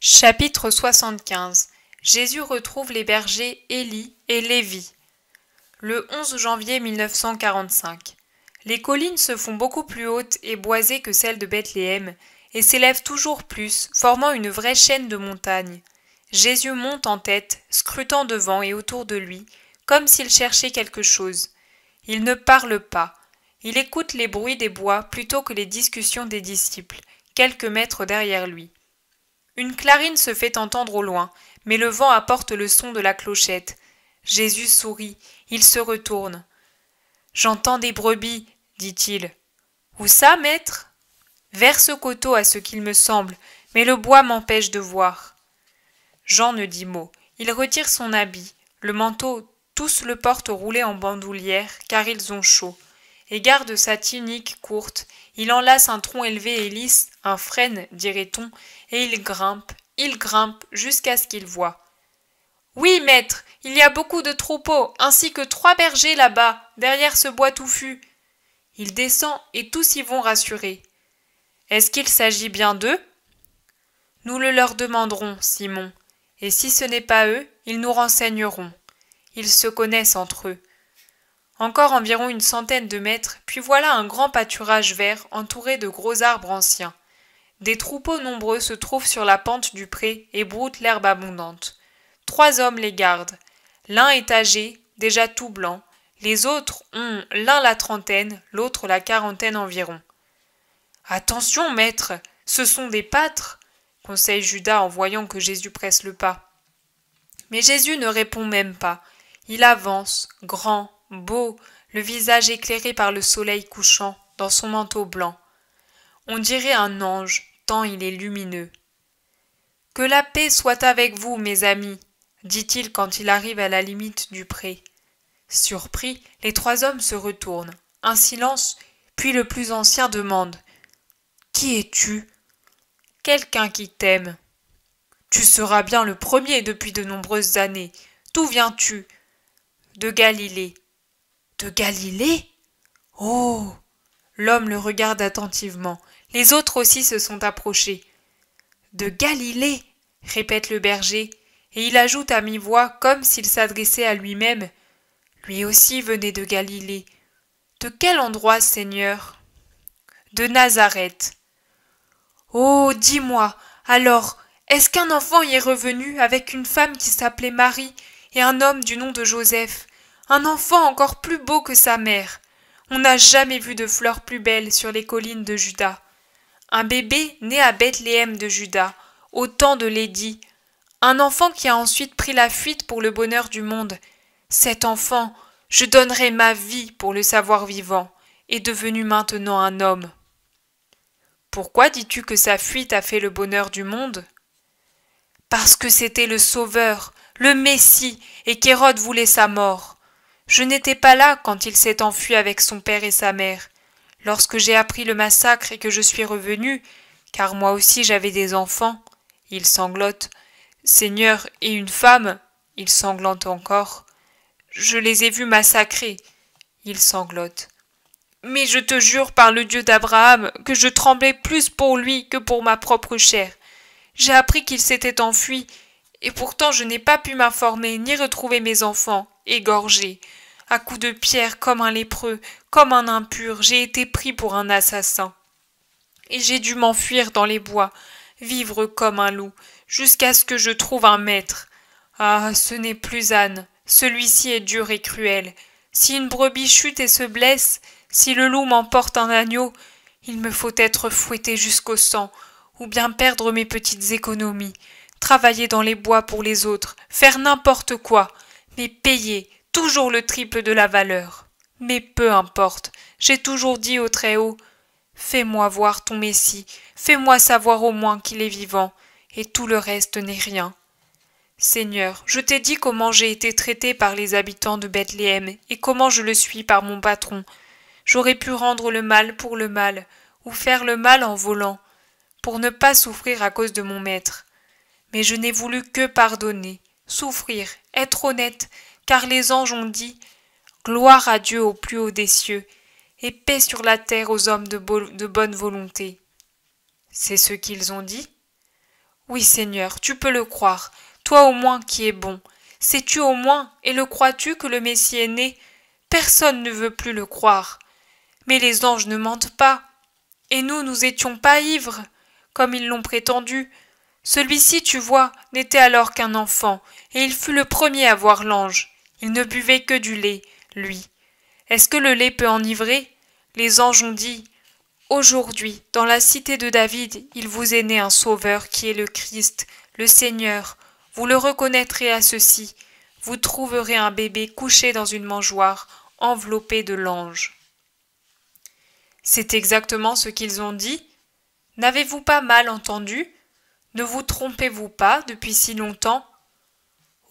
Chapitre 75. Jésus retrouve les bergers Élie et Lévi. Le 11 janvier 1945. Les collines se font beaucoup plus hautes et boisées que celles de Bethléem et s'élèvent toujours plus, formant une vraie chaîne de montagnes. Jésus monte en tête, scrutant devant et autour de lui, comme s'il cherchait quelque chose. Il ne parle pas. Il écoute les bruits des bois plutôt que les discussions des disciples, quelques mètres derrière lui. Une clarine se fait entendre au loin, mais le vent apporte le son de la clochette. Jésus sourit, il se retourne. « J'entends des brebis, dit-il. « Où ça, maître ?»« Vers ce coteau, à ce qu'il me semble, mais le bois m'empêche de voir. » Jean ne dit mot. Il retire son habit, le manteau, tous le portent roulé en bandoulière, car ils ont chaud, et garde sa tunique courte. Il enlace un tronc élevé et lisse, un frêne, dirait-on, et il grimpe, jusqu'à ce qu'il voie. « Oui, maître, il y a beaucoup de troupeaux, ainsi que 3 bergers là-bas, derrière ce bois touffu. » Il descend et tous y vont rassurés. « Est-ce qu'il s'agit bien d'eux ?»« Nous le leur demanderons, Simon, et si ce n'est pas eux, ils nous renseigneront. Ils se connaissent entre eux. » Encore environ une centaine de mètres, puis voilà un grand pâturage vert entouré de gros arbres anciens. Des troupeaux nombreux se trouvent sur la pente du pré et broutent l'herbe abondante. 3 hommes les gardent. L'un est âgé, déjà tout blanc. Les autres ont l'un la trentaine, l'autre la quarantaine environ. « Attention, maître, ce sont des pâtres !» conseille Judas en voyant que Jésus presse le pas. Mais Jésus ne répond même pas. Il avance, grand, beau, le visage éclairé par le soleil couchant, dans son manteau blanc. On dirait un ange, tant il est lumineux. « Que la paix soit avec vous, mes amis, » dit-il quand il arrive à la limite du pré. Surpris, les 3 hommes se retournent. Un silence, puis le plus ancien demande « Qui es-tu » ? « Quelqu'un qui t'aime. »« Tu seras bien le premier depuis de nombreuses années. D'où viens-tu ?»« De Galilée. »« De Galilée ? Oh !» L'homme le regarde attentivement. Les autres aussi se sont approchés. « De Galilée !» répète le berger, et il ajoute à mi-voix comme s'il s'adressait à lui-même. Lui aussi venait de Galilée. « De quel endroit, Seigneur ?»« De Nazareth. »« Oh, dis-moi, alors, est-ce qu'un enfant y est revenu avec une femme qui s'appelait Marie et un homme du nom de Joseph, un enfant encore plus beau que sa mère? On n'a jamais vu de fleurs plus belles sur les collines de Juda. Un bébé né à Bethléem de Juda, au temps de l'Édit. Un enfant qui a ensuite pris la fuite pour le bonheur du monde. Cet enfant, je donnerai ma vie pour le savoir vivant, est devenu maintenant un homme. Pourquoi dis-tu que sa fuite a fait le bonheur du monde ? Parce que c'était le Sauveur, le Messie, et qu'Hérode voulait sa mort. Je n'étais pas là quand il s'est enfui avec son père et sa mère. Lorsque j'ai appris le massacre et que je suis revenu, car moi aussi j'avais des enfants, il sanglote. Seigneur, et une femme, il sanglante encore. Je les ai vus massacrer, il sanglote. Mais je te jure par le Dieu d'Abraham que je tremblais plus pour lui que pour ma propre chair. J'ai appris qu'il s'était enfui, et pourtant je n'ai pas pu m'informer ni retrouver mes enfants, égorgés. À coups de pierre comme un lépreux, comme un impur, j'ai été pris pour un assassin. Et j'ai dû m'enfuir dans les bois, vivre comme un loup, jusqu'à ce que je trouve un maître. Ah, ce n'est plus Anne, celui-ci est dur et cruel. Si une brebis chute et se blesse, si le loup m'emporte un agneau, il me faut être fouetté jusqu'au sang, ou bien perdre mes petites économies, travailler dans les bois pour les autres, faire n'importe quoi, mais payer toujours le triple de la valeur. Mais peu importe, j'ai toujours dit au Très-Haut, fais-moi voir ton Messie, fais-moi savoir au moins qu'il est vivant, et tout le reste n'est rien. Seigneur, je t'ai dit comment j'ai été traité par les habitants de Bethléem, et comment je le suis par mon patron. J'aurais pu rendre le mal pour le mal, ou faire le mal en volant, pour ne pas souffrir à cause de mon maître. Mais je n'ai voulu que pardonner, souffrir, être honnête, car les anges ont dit « Gloire à Dieu au plus haut des cieux, et paix sur la terre aux hommes de bonne volonté. » C'est ce qu'ils ont dit ? Oui, Seigneur, tu peux le croire, toi au moins qui es bon. Sais-tu au moins, et le crois-tu que le Messie est né? Personne ne veut plus le croire. Mais les anges ne mentent pas. Et nous étions pas ivres, comme ils l'ont prétendu. Celui-ci, tu vois, n'était alors qu'un enfant, et il fut le premier à voir l'ange. Il ne buvait que du lait, lui. Est-ce que le lait peut enivrer? Les anges ont dit, aujourd'hui, dans la cité de David, il vous est né un sauveur qui est le Christ, le Seigneur. Vous le reconnaîtrez à ceci. Vous trouverez un bébé couché dans une mangeoire, enveloppé de l'ange. C'est exactement ce qu'ils ont dit. N'avez-vous pas mal entendu? Ne vous trompez-vous pas depuis si longtemps?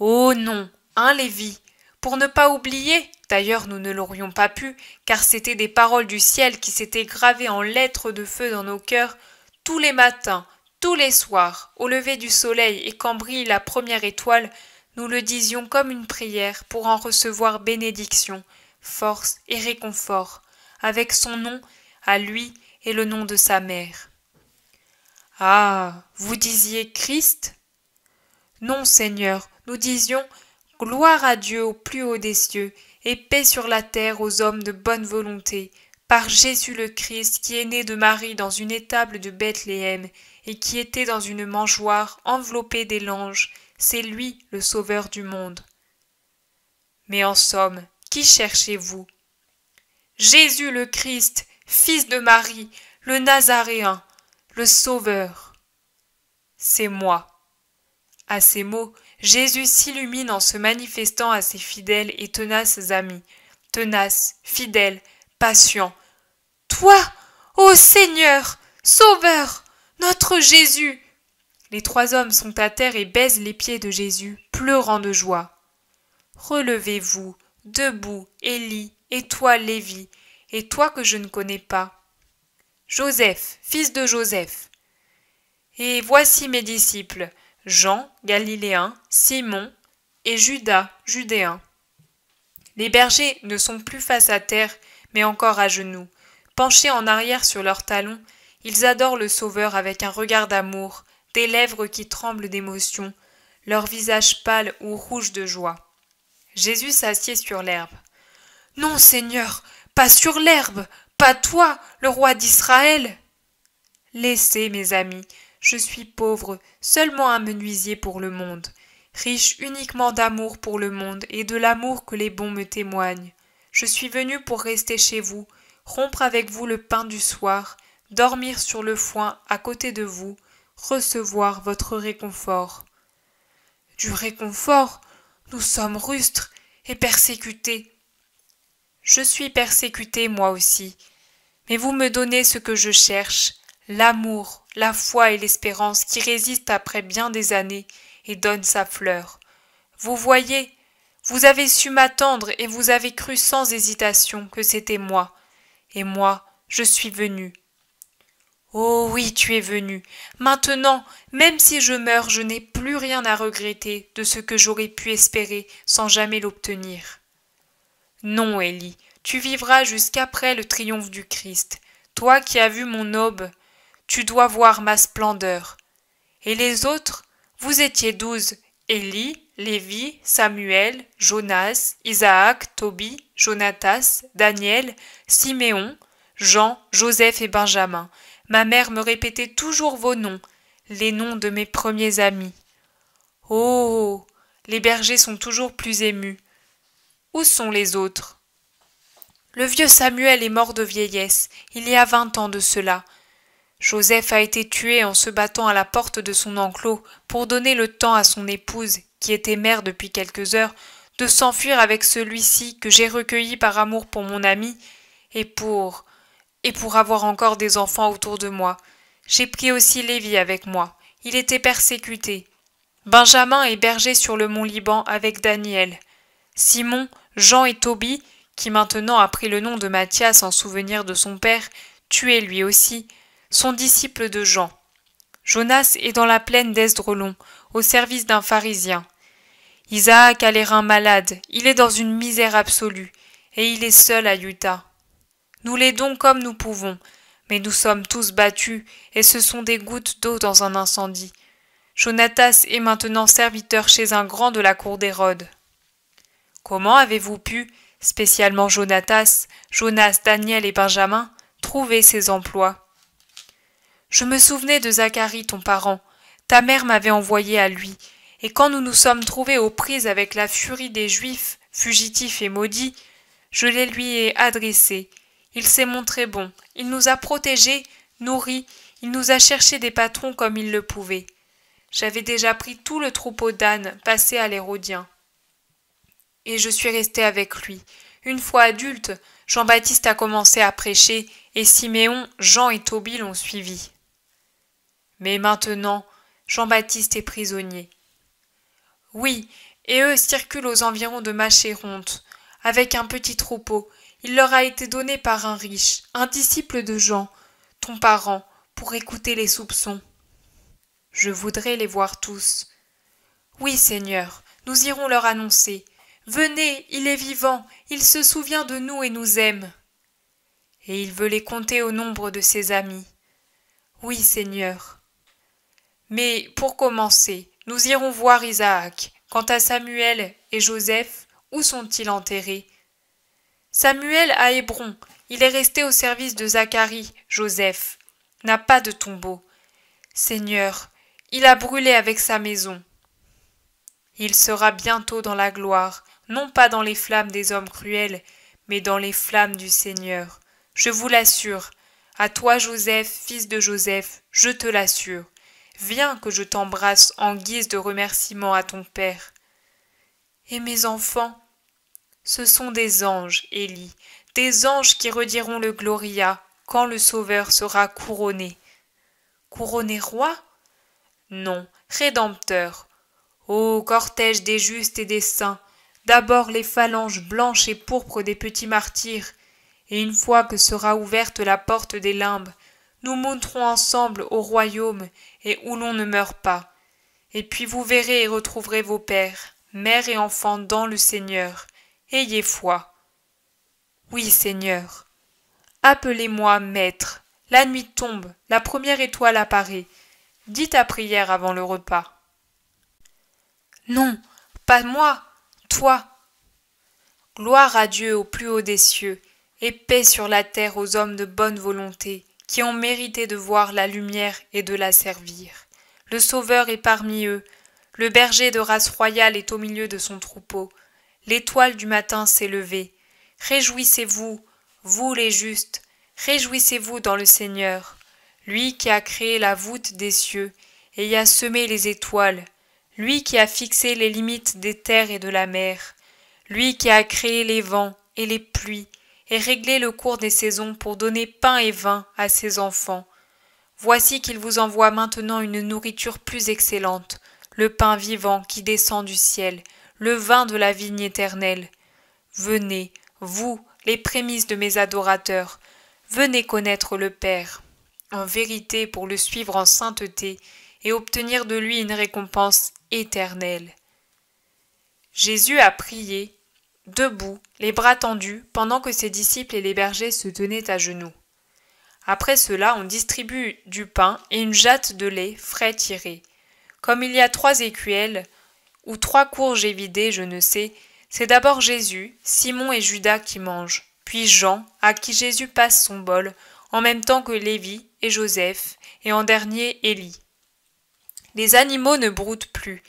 Oh non, hein, Lévi, pour ne pas oublier, d'ailleurs nous ne l'aurions pas pu, car c'étaient des paroles du ciel qui s'étaient gravées en lettres de feu dans nos cœurs, tous les matins, tous les soirs, au lever du soleil et quand brille la première étoile, nous le disions comme une prière pour en recevoir bénédiction, force et réconfort, avec son nom à lui et le nom de sa mère. Ah, vous disiez Christ? Non, Seigneur, nous disions gloire à Dieu au plus haut des cieux, et paix sur la terre aux hommes de bonne volonté, par Jésus le Christ qui est né de Marie dans une étable de Bethléem, et qui était dans une mangeoire enveloppée des langes, c'est lui le Sauveur du monde. Mais en somme, qui cherchez-vous? Jésus le Christ, fils de Marie, le Nazaréen, le Sauveur. C'est moi. À ces mots, Jésus s'illumine en se manifestant à ses fidèles et tenaces amis. Tenaces, fidèles, patients. Toi, ô Seigneur, Sauveur, notre Jésus! Les trois hommes sont à terre et baisent les pieds de Jésus, pleurant de joie. Relevez-vous, debout, Élie, et toi, Lévi, et toi que je ne connais pas. Joseph, fils de Joseph. Et voici mes disciples, Jean, Galiléen, Simon et Judas, Judéen. Les bergers ne sont plus face à terre, mais encore à genoux. Penchés en arrière sur leurs talons, ils adorent le Sauveur avec un regard d'amour, des lèvres qui tremblent d'émotion, leur visage pâle ou rouge de joie. Jésus s'assied sur l'herbe. « Non, Seigneur, pas sur l'herbe, pas toi, le roi d'Israël !»« Laissez, mes amis, je suis pauvre, seulement un menuisier pour le monde, riche uniquement d'amour pour le monde et de l'amour que les bons me témoignent. Je suis venu pour rester chez vous, rompre avec vous le pain du soir, dormir sur le foin à côté de vous, recevoir votre réconfort. » Du réconfort? Nous sommes rustres et persécutés. Je suis persécuté moi aussi, mais vous me donnez ce que je cherche, l'amour, la foi et l'espérance qui résistent après bien des années et donnent sa fleur. Vous voyez, vous avez su m'attendre et vous avez cru sans hésitation que c'était moi. Et moi, je suis venu. Oh oui, tu es venu. Maintenant, même si je meurs, je n'ai plus rien à regretter de ce que j'aurais pu espérer sans jamais l'obtenir. Non, Élie, tu vivras jusqu'après le triomphe du Christ. Toi qui as vu mon aube, tu dois voir ma splendeur. Et les autres, vous étiez 12, Élie, Lévi, Samuel, Jonas, Isaac, Tobie, Jonatas, Daniel, Siméon, Jean, Joseph et Benjamin. Ma mère me répétait toujours vos noms, les noms de mes premiers amis. Oh, les bergers sont toujours plus émus. Où sont les autres? Le vieux Samuel est mort de vieillesse, il y a 20 ans de cela. Joseph a été tué en se battant à la porte de son enclos pour donner le temps à son épouse, qui était mère depuis quelques heures, de s'enfuir avec celui-ci que j'ai recueilli par amour pour mon ami et pour avoir encore des enfants autour de moi. J'ai pris aussi Lévi avec moi. Il était persécuté. Benjamin est berger sur le mont Liban avec Daniel. Simon, Jean et Tobie, qui maintenant a pris le nom de Matthias en souvenir de son père, tué lui aussi, sont disciples de Jean. Jonas est dans la plaine d'Esdrelon, au service d'un pharisien. Isaac a les reins malades, il est dans une misère absolue, et il est seul à Utah. Nous l'aidons comme nous pouvons, mais nous sommes tous battus, et ce sont des gouttes d'eau dans un incendie. Jonatas est maintenant serviteur chez un grand de la cour d'Hérode. Comment avez-vous pu, spécialement Jonatas, Jonas, Daniel et Benjamin, trouver ces emplois? Je me souvenais de Zacharie, ton parent. Ta mère m'avait envoyé à lui, et quand nous nous sommes trouvés aux prises avec la furie des Juifs, fugitifs et maudits, je les lui ai adressés. Il s'est montré bon, il nous a protégés, nourris, il nous a cherché des patrons comme il le pouvait. J'avais déjà pris tout le troupeau d'ânes passé à l'Hérodien. Et je suis resté avec lui. Une fois adulte, Jean-Baptiste a commencé à prêcher, et Siméon, Jean et Tobie l'ont suivi. Mais maintenant, Jean-Baptiste est prisonnier. Oui, et eux circulent aux environs de Machéronte, avec un petit troupeau. Il leur a été donné par un riche, un disciple de Jean, ton parent, pour écouter les soupçons. Je voudrais les voir tous. Oui, Seigneur, nous irons leur annoncer. Venez, il est vivant, il se souvient de nous et nous aime. Et il veut les compter au nombre de ses amis. Oui, Seigneur. Mais pour commencer, nous irons voir Isaac. Quant à Samuel et Joseph, où sont-ils enterrés? Samuel à Hébron, il est resté au service de Zacharie. Joseph n'a pas de tombeau. Seigneur, il a brûlé avec sa maison. Il sera bientôt dans la gloire, non pas dans les flammes des hommes cruels, mais dans les flammes du Seigneur. Je vous l'assure. À toi, Joseph, fils de Joseph, je te l'assure. Viens que je t'embrasse en guise de remerciement à ton père. Et mes enfants? Ce sont des anges, Élie, des anges qui rediront le Gloria quand le Sauveur sera couronné. Couronné roi? Non, rédempteur. Ô cortège des justes et des saints, d'abord les phalanges blanches et pourpres des petits martyrs, et une fois que sera ouverte la porte des limbes, nous monterons ensemble au royaume et où l'on ne meurt pas. Et puis vous verrez et retrouverez vos pères, mères et enfants dans le Seigneur. Ayez foi. Oui, Seigneur. Appelez-moi maître. La nuit tombe, la première étoile apparaît. Dis ta prière avant le repas. Non, pas moi, toi. Gloire à Dieu au plus haut des cieux, et paix sur la terre aux hommes de bonne volonté, qui ont mérité de voir la lumière et de la servir. Le Sauveur est parmi eux, le berger de race royale est au milieu de son troupeau. L'étoile du matin s'est levée. Réjouissez-vous, vous les justes, réjouissez-vous dans le Seigneur, lui qui a créé la voûte des cieux et y a semé les étoiles, lui qui a fixé les limites des terres et de la mer, lui qui a créé les vents et les pluies et réglé le cours des saisons pour donner pain et vin à ses enfants. Voici qu'il vous envoie maintenant une nourriture plus excellente, le pain vivant qui descend du ciel, le vin de la vigne éternelle. Venez, vous, les prémices de mes adorateurs, venez connaître le Père, en vérité pour le suivre en sainteté et obtenir de lui une récompense éternelle. Jésus a prié, debout, les bras tendus, pendant que ses disciples et les bergers se tenaient à genoux. Après cela, on distribue du pain et une jatte de lait frais tiré. Comme il y a 3 écuelles, ou 3 courges évidées, je ne sais, c'est d'abord Jésus, Simon et Judas qui mangent, puis Jean, à qui Jésus passe son bol, en même temps que Lévi et Joseph, et en dernier Élie. Les animaux ne broutent plus.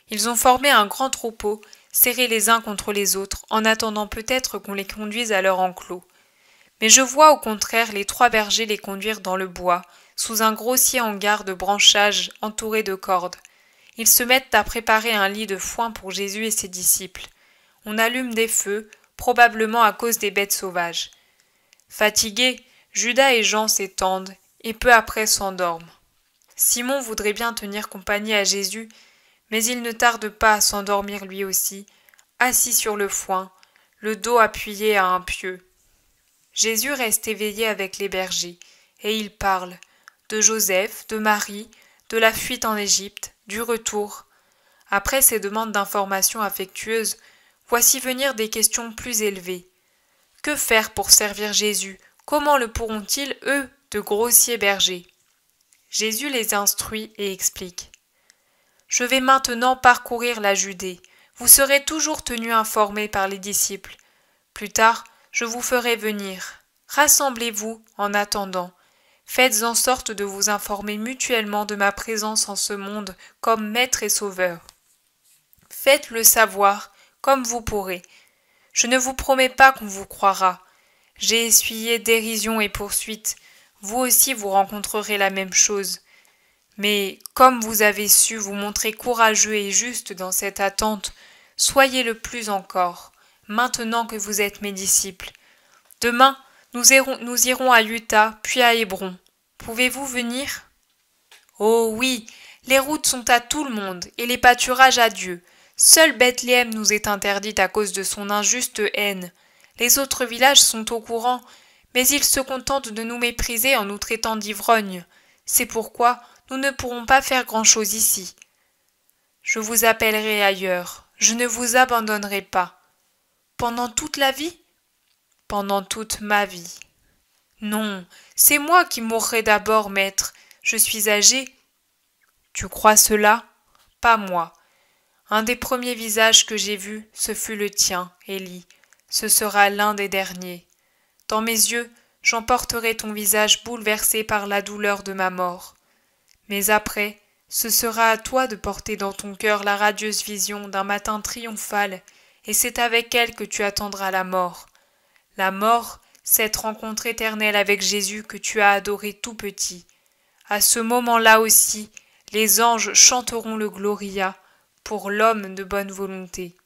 Ils ont formé un grand troupeau, serrés les uns contre les autres, en attendant peut-être qu'on les conduise à leur enclos. Mais je vois au contraire les 3 bergers les conduire dans le bois, sous un grossier hangar de branchages entouré de cordes. Ils se mettent à préparer un lit de foin pour Jésus et ses disciples. On allume des feux, probablement à cause des bêtes sauvages. Fatigués, Judas et Jean s'étendent, et peu après s'endorment. Simon voudrait bien tenir compagnie à Jésus, mais il ne tarde pas à s'endormir lui aussi, assis sur le foin, le dos appuyé à un pieu. Jésus reste éveillé avec les bergers, et il parle de Joseph, de Marie, de la fuite en Égypte, du retour. Après ces demandes d'informations affectueuses, voici venir des questions plus élevées. Que faire pour servir Jésus? Comment le pourront-ils, eux, de grossiers bergers? Jésus les instruit et explique. Je vais maintenant parcourir la Judée. Vous serez toujours tenus informés par les disciples. Plus tard, je vous ferai venir. Rassemblez-vous en attendant. Faites en sorte de vous informer mutuellement de ma présence en ce monde comme Maître et Sauveur. Faites-le savoir comme vous pourrez. Je ne vous promets pas qu'on vous croira. J'ai essuyé dérision et poursuite. Vous aussi vous rencontrerez la même chose. Mais comme vous avez su vous montrer courageux et juste dans cette attente, soyez-le plus encore, maintenant que vous êtes mes disciples. Demain, nous irons à Utah, puis à Hébron. Pouvez-vous venir? Oh oui, les routes sont à tout le monde, et les pâturages à Dieu. Seul Bethléem nous est interdite à cause de son injuste haine. Les autres villages sont au courant, mais ils se contentent de nous mépriser en nous traitant d'ivrognes. C'est pourquoi nous ne pourrons pas faire grand-chose ici. Je vous appellerai ailleurs, je ne vous abandonnerai pas. Pendant toute la vie? Pendant toute ma vie. Non, c'est moi qui mourrai d'abord, maître. Je suis âgé. Tu crois cela? Pas moi. Un des premiers visages que j'ai vus, ce fut le tien, Élie. Ce sera l'un des derniers. Dans mes yeux, j'emporterai ton visage bouleversé par la douleur de ma mort. Mais après, ce sera à toi de porter dans ton cœur la radieuse vision d'un matin triomphal, et c'est avec elle que tu attendras la mort. La mort, cette rencontre éternelle avec Jésus que tu as adoré tout petit. À ce moment-là aussi, les anges chanteront le Gloria pour l'homme de bonne volonté.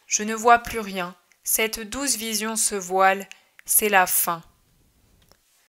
Je ne vois plus rien, cette douce vision se voile, c'est la fin.